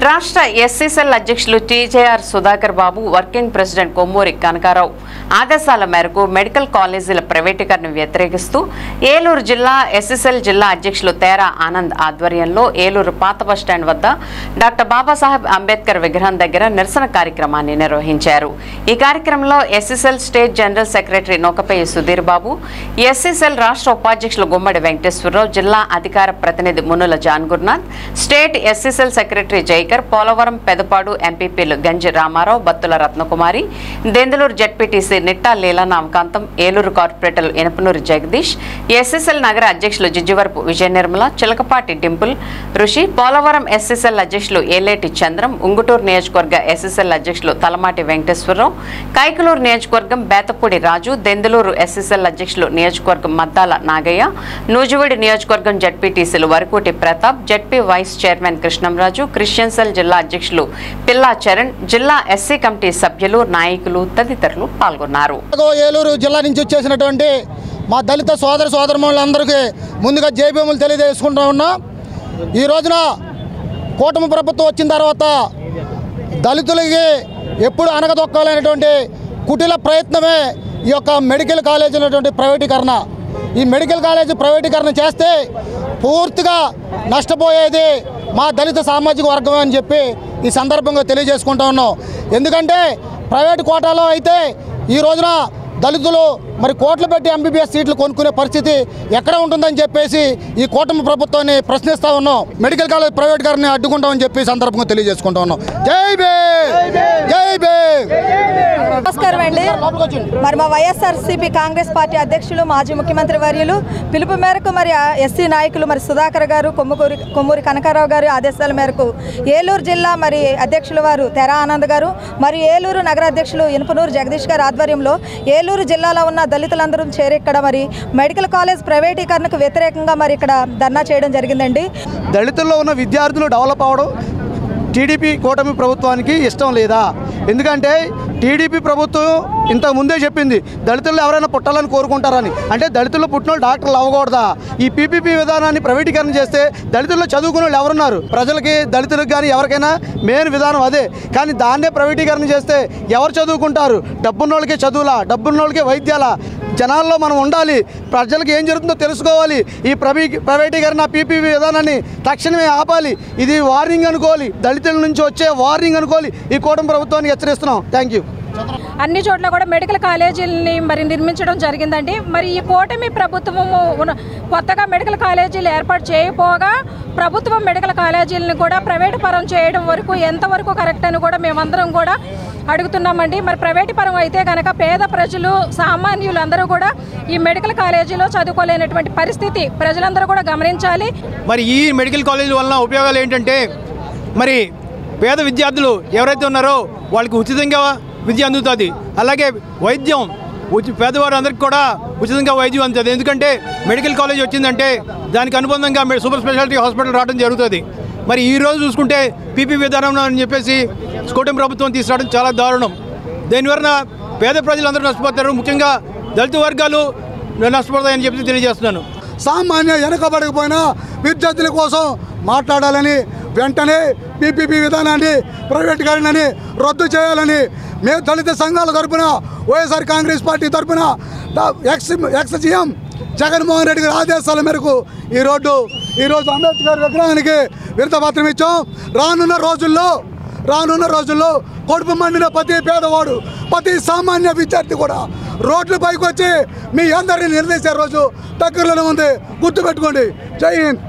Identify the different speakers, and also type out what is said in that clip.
Speaker 1: రాష్ట్ర ఎస్సీసెల్ అధ్యక్షులు టీజేఆర్ సుధాకర్ బాబు, working president Kommuri Kanakarao ఆదేశాల మేరకు మెడికల్ కాలేజీల ప్రైవేటీకరణను వ్యతిరేకిస్తూ ఏలూరు జిల్లా ఎస్సీసెల్ జిల్లా అధ్యక్షులు తేరా ఆనంద్ ఆధ్వర్యంలో ఏలూరు పాత బస్టాండ్ వద్ద డాక్టర్ బాబాసాహెబ్ అంబేద్కర్ విగ్రహం దగ్గర నిరసన కార్యక్రమాన్ని నిర్వహించారు. ఈ కార్యక్రమంలో SC cell state general secretary Nokapeyi Sudheer Babu, SC cell రాష్ట్ర ఉపాధ్యక్షులు గుమ్మడి వెంకటేశ్వరరావు, జిల్లా అధికార ప్రతినిధి Munnula John Gurunath, state SC cell secretary Jaikar, Polavaram Pedapadu ఎంపీపీలు గంజి రామారావు, బత్తుల రత్నకుమారి, దెందులూరు జెడ్పీటీసీ నిట్టా లీలా నామకాంతం, ఏలూరు కార్పొరేటర్లు ఇనపనూరి జగదీష్, ఎస్సీసెల్ నగర అధ్యక్షులు జిజ్జివరపు విజయ నిర్మల, చిలకపాటి డింపుల్ ఋషి, పోలవరం ఎస్సీసెల్ అధ్యక్షులు ఏలేటి చంద్రం, ఉంగుటూరు నియోజకవర్గ ఎస్సీసెల్ అధ్యక్షులు తలమాటి వెంకటేశ్వరరావు, కైకలూరు నియోజకవర్గం బేతపూడి రాజు, దెందులూరు ఎస్సీసెల్ అధ్యక్షులు నియోజకవర్గం మద్దాల నాగయ్య, నూజివీడు నియోజకవర్గం జెడ్పీటీసీలు Varakoti Pratap, ZP vice chairman Krishnamraju, Christian cell జిల్లా అధ్యక్షులు పిల్లా చరణ్, జిల్లా ఎస్సీ కమిటీ సభ్యులు, నాయకులు తదితరులు పాల్గొన్నారు.
Speaker 2: ఏలూరు జిల్లా నుంచి వచ్చేసినటువంటి మా దళిత సోదరులందరికీ ముందుగా జైభీములు తెలియజేసుకుంటూ ఉన్నాం. ఈ రోజున కూటమి ప్రభుత్వం వచ్చిన తర్వాత దళితులకి ఎప్పుడు అనగదొక్కాలనేటువంటి కుటిల ప్రయత్నమే ఈ యొక్క మెడికల్ కాలేజీ అనేటువంటి ప్రైవేటీకరణ. ఈ మెడికల్ కాలేజీ ప్రైవేటీకరణ చేస్తే పూర్తిగా నష్టపోయేది మా దళిత సామాజిక వర్గం అని చెప్పి ఈ సందర్భంగా తెలియజేసుకుంటూ ఉన్నాం. ఎందుకంటే ప్రైవేటు కోటాలో అయితే ఈ రోజున దళితులు మరి కోట్లు పెట్టి ఎంబీబీఎస్ సీట్లు కొనుక్కునే పరిస్థితి ఎక్కడ ఉంటుందని చెప్పేసి ఈ కూటమి ప్రభుత్వాన్ని ప్రశ్నిస్తూ ఉన్నాం. మెడికల్ కాలేజ్ ప్రైవేటీకరణని అడ్డుకుంటామని చెప్పి సందర్భంగా తెలియజేసుకుంటూ ఉన్నాం. జై భీమ్, జై భీమ్.
Speaker 3: నమస్కారం అండి. మరి మా వైఎస్ఆర్సీపీ కాంగ్రెస్ పార్టీ అధ్యక్షులు మాజీ ముఖ్యమంత్రి వర్యులు పిలుపు మేరకు మరి ఎస్సీ నాయకులు మరి సుధాకర్ గారు, కొమ్మూరి కనకారావు గారు ఆదేశాల మేరకు ఏలూరు జిల్లా మరి అధ్యక్షుల వారు తెరా ఆనంద్ గారు మరియు ఏలూరు నగర అధ్యక్షులు ఇనపనూరు జగదీష్ గారి ఆధ్వర్యంలో ఏలూరు జిల్లాలో ఉన్న దళితులందరూ చేరి ఇక్కడ మరి మెడికల్ కాలేజ్ ప్రైవేటీకరణకు వ్యతిరేకంగా మరి ఇక్కడ ధర్నా చేయడం జరిగిందండి.
Speaker 4: దళితుల్లో ఉన్న విద్యార్థులు డెవలప్ అవడం టీడీపీ కూటమి ప్రభుత్వానికి ఇష్టం లేదా? ఎందుకంటే టీడీపీ ప్రభుత్వం ఇంతకు ముందే చెప్పింది దళితుల్లో ఎవరైనా పుట్టాలని కోరుకుంటారని. అంటే దళితుల్లో పుట్టిన వాళ్ళు డాక్టర్లు అవ్వకూడదా? ఈ పీపీపీ విధానాన్ని ప్రైవేటీకరణ చేస్తే దళితుల్లో చదువుకునే వాళ్ళు ఎవరున్నారు? ప్రజలకి, దళితులకు కానీ ఎవరికైనా మెయిన్ విధానం అదే. కానీ దాన్నే ప్రైవేటీకరణ చేస్తే ఎవరు చదువుకుంటారు? డబ్బున్న వాళ్ళకే చదువులా, డబ్బున్న వాళ్ళకే వైద్యాలా? జనాల్లో మనం ఉండాలి, ప్రజలకు ఏం జరుగుతుందో తెలుసుకోవాలి. ఈ ప్రైవేటీకరణ పీపీపీ విధానాన్ని తక్షణమే ఆపాలి. ఇది వార్నింగ్ అనుకోవాలి, దళితుల నుంచి వచ్చే వార్నింగ్ అనుకోవాలి. ఈ కూటమి ప్రభుత్వానికి హెచ్చరిస్తున్నాం. Thank you.
Speaker 5: అన్ని చోట్ల కూడా మెడికల్ కాలేజీలని మరి నిర్మించడం జరిగిందండి. మరి ఈ కూటమి ప్రభుత్వము కొత్తగా మెడికల్ కాలేజీలు ఏర్పాటు చేయకపోగా ప్రభుత్వం మెడికల్ కాలేజీలను కూడా ప్రైవేటు పరం చేయడం వరకు ఎంతవరకు కరెక్ట్ అని కూడా మేమందరం కూడా అడుగుతున్నామండి. మరి ప్రైవేటు పరం అయితే కనుక పేద ప్రజలు, సామాన్యులు అందరూ కూడా ఈ మెడికల్ కాలేజీలో చదువుకోలేనటువంటి పరిస్థితి ప్రజలందరూ కూడా గమనించాలి.
Speaker 6: మరి ఈ మెడికల్ కాలేజీ వలన ఉపయోగాలు ఏంటంటే, మరి పేద విద్యార్థులు ఎవరైతే ఉన్నారో వాళ్ళకి ఉచితంగా విద్య అందుతుంది. అలాగే వైద్యం పేదవారు అందరికీ కూడా ఉచితంగా వైద్యం అందుతుంది. ఎందుకంటే మెడికల్ కాలేజ్ వచ్చిందంటే దానికి అనుబంధంగా సూపర్ స్పెషాలిటీ హాస్పిటల్ రావడం జరుగుతుంది. మరి ఈరోజు చూసుకుంటే పీపీ విధానం అని చెప్పేసి కూటమి ప్రభుత్వం తీసుకురావడం చాలా దారుణం. దీనివలన పేద ప్రజలందరూ నష్టపోతారు, ముఖ్యంగా దళిత వర్గాలు నష్టపోతాయని చెప్పి తెలియజేస్తున్నాను.
Speaker 2: సామాన్య వెనకబడకపోయినా విద్యార్థుల కోసం మాట్లాడాలని, వెంటనే పీపీపీ విధానాన్ని ప్రైవేటీకరణని రద్దు చేయాలని మేము దళిత సంఘాల తరఫున, వైఎస్ఆర్ కాంగ్రెస్ పార్టీ తరఫున ఎక్స్ సీఎం జగన్మోహన్ రెడ్డి గారి ఆదేశాల మేరకు ఈరోజు అంబేద్కర్ విగ్రహానికి వినతిపత్రం ఇచ్చాం. రానున్న రోజుల్లో కడుపు మండిన ప్రతి పేదవాడు, ప్రతి సామాన్య విద్యార్థి కూడా రోడ్లపైకి వచ్చి మీ అందరినీ నిలదీసే రోజు దగ్గరలోనే ఉంది. గుర్తుపెట్టుకోండి. జై హింద్.